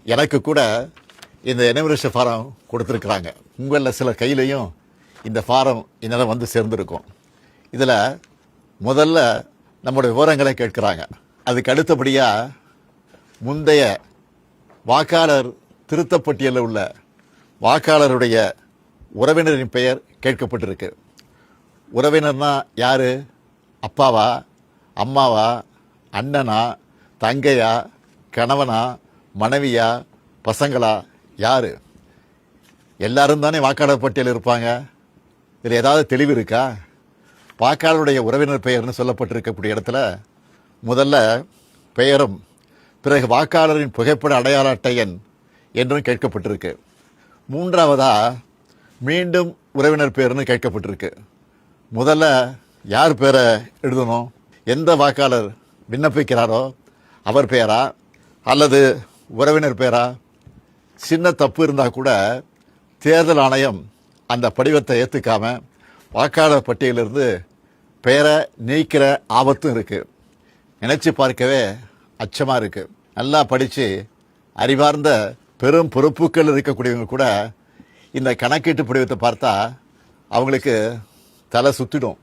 எனக்கு கூட இந்த எனுமரேஷன் ஃபாரம் கொடுத்துருக்குறாங்க. உங்களில் சில கையிலையும் இந்த ஃபாரம் இந்நேரம் வந்து சேர்ந்துருக்கும். இதில் முதல்ல நம்முடைய விவரங்களை கேட்குறாங்க. அதுக்கு அடுத்தபடியாக முந்தைய வாக்காளர் திருத்தப்பட்டியலில் உள்ள வாக்காளருடைய உறவினரின் பெயர் கேட்கப்பட்டிருக்கு. உறவினர்னா யார்? அப்பாவா, அம்மாவா, அண்ணனா, தங்கையா, கணவனா, மனைவியா, பசங்களா, யார்? எல்லாரும் தானே வாக்காளர் பட்டியல் இருப்பாங்க. இதில் ஏதாவது தெளிவு இருக்கா? வாக்காளருடைய உறவினர் பெயர்னு சொல்லப்பட்டிருக்கக்கூடிய இடத்துல முதல்ல பெயரும் பிறகு வாக்காளரின் புகைப்பட அடையாள அட்டை எண் என்றும் கேட்கப்பட்டிருக்கு. மூன்றாவதா மீண்டும் உறவினர் பெயர்னு கேட்கப்பட்டிருக்கு. முதல்ல யார் பேரை எழுதணும்? எந்த வாக்காளர் விண்ணப்பிக்கிறாரோ அவர் பெயரா அல்லது உறவினர் பெயரா? சின்ன தப்பு இருந்தால் கூட தேர்தல் ஆணையம் அந்த படிவத்தை ஏற்றுக்காம வாக்காளர் பட்டியலிருந்து பெயரை நீக்கிற ஆபத்தும் இருக்குது. நினச்சி பார்க்கவே அச்சமாக இருக்குது. நல்லா படித்து அறிவார்ந்த பெரும் பொறுப்புகள் இருக்கக்கூடியவங்க கூட இந்த கணக்கீட்டு படிவத்தை பார்த்தா அவங்களுக்கு தலை சுற்றிடும்.